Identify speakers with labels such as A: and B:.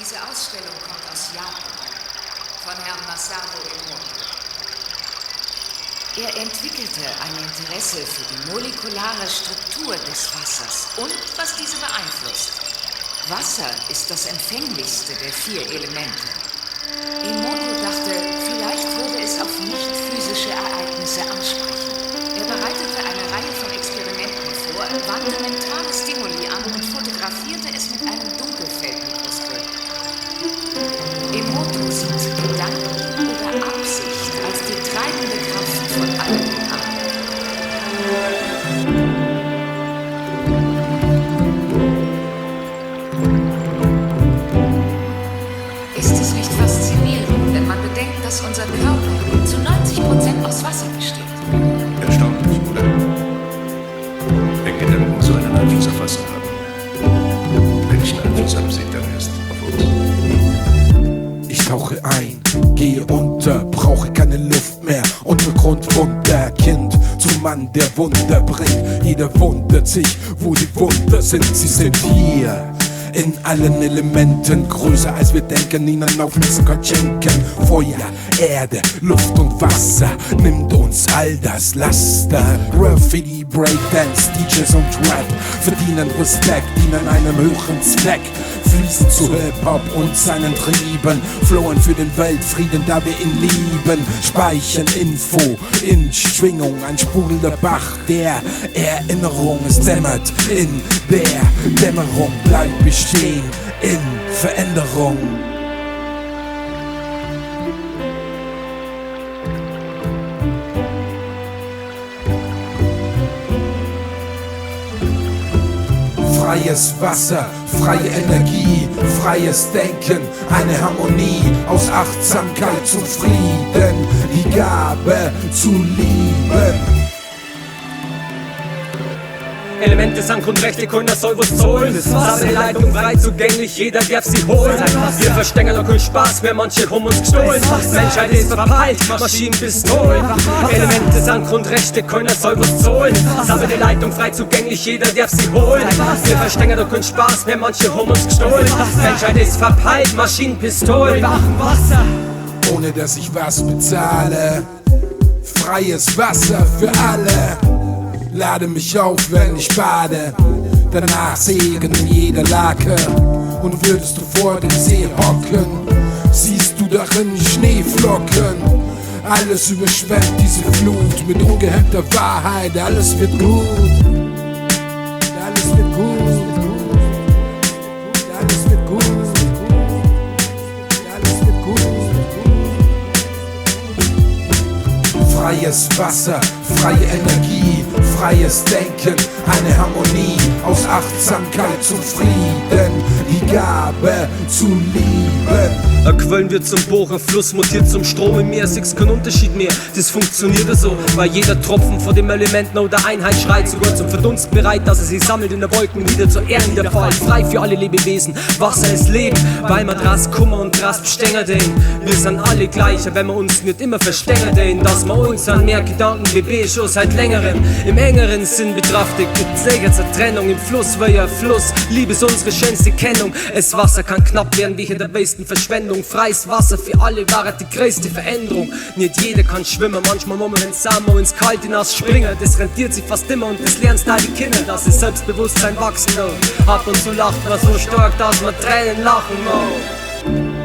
A: Diese Ausstellung kommt aus Japan, von Herrn Masaru Emoto. Er entwickelte ein Interesse für die molekulare Struktur des Wassers und was diese beeinflusst. Wasser ist das empfänglichste der 4 Elemente. Emoto dachte, vielleicht würde es auf nicht-physische Ereignisse ansprechen. Er bereitete eine Reihe von Experimenten vor, wandte mentale Stimuli an und fotografierte es mit einem Dunkelfeldmikroskop. Emoto sieht Gedanken oder Absicht als die treibende Kraft von allem an. Ist es nicht faszinierend, wenn man bedenkt, dass unser Körper zu 90% aus Wasser besteht?
B: Erstaunlich, oder? Wenn Gedanken so einen Einfluss auf Wasser haben. Welchen Einfluss haben sie dann erst auf uns?
C: Ich tauche ein, gehe unter, brauche keine Luft mehr. Untergrund Wunderkind, zum Mann, der Wunder bringt. Jeder wundert sich, wo die Wunder sind. Sie sind hier. In allen Elementen, größer als wir denken, ihnen auf Mexico schenken. Feuer, Erde, Luft und Wasser, nimmt uns all das Laster. Graffiti, Breakdance, DJs und Rap verdienen Respekt, dienen einem höheren Zweck. Fließen zu Hip-Hop und seinen Trieben, flohen für den Weltfrieden, da wir ihn lieben. Speichern Info in Schwingung, ein sprudelnder Bach der Erinnerung. Es dämmert in der Dämmerung, bleibt bestehen in Veränderung. Freies Wasser, freie Energie, freies Denken, eine Harmonie aus Achtsamkeit zu Frieden, die Gabe zu lieben.
D: Elemente sind Grundrechte, keiner soll was zahlen. Sache Leitung frei zugänglich, jeder darf sie holen. Wir verstehen noch keinen Spaß mehr, manche haben uns gestohlen. Menschheit ist verpeilt, Maschinen Pistolen. Elemente sind Grundrechte, keiner soll was zahlen. Sache Leitung frei zugänglich, jeder darf sie holen. Wir verstehen noch keinen Spaß mehr, manche haben uns gestohlen. Menschheit ist verpeilt, Maschinen Pistolen. Wasser,
C: ohne dass ich was bezahle. Freies Wasser für alle. Lade mich auf, wenn ich bade, danach Segen in jeder Lake. Und würdest du vor dem See hocken, siehst du darin Schneeflocken. Alles überschwemmt diese Flut mit ungehemmter Wahrheit. Alles wird gut, alles wird gut, alles wird gut, alles wird gut. Freies Wasser, freie Energie, freies Denken, eine Harmonie aus Achtsamkeit zu Frieden, die Gabe zu lieben.
D: Ein Quellen wird zum Bohren, Fluss mutiert zum Strom im Meer, sechs kein Unterschied mehr. Das funktioniert so, weil jeder Tropfen von dem Element nach der Einheit schreit, sogar zum Verdunst bereit, dass es sich sammelt in der Wolken, wieder zur Erde der Fall. Frei für alle Lebewesen, Wasser ist Leben, weil man dras Kummer und dras Bestenger den. Wir sind alle gleich, wenn wir uns nicht immer verstängern den, dass wir uns an mehr Gedanken wie schon seit längerem im engeren Sinn betrachtet. Gibt's nirgends eine Trennung im Fluss, weil ja Fluss, Liebe ist unsere schönste Kennung. Es Wasser kann knapp werden, wie in der besten Verschwendung. Freies Wasser für alle war die größte Veränderung. Nicht jeder kann schwimmen, manchmal muss man ins Sommer ins Kalte hinaus springen. Das rentiert sich fast immer und das lernst da die Kinder, dass das Selbstbewusstsein wachsen will. Ab und zu lacht man so stark, dass man Tränen lachen muss.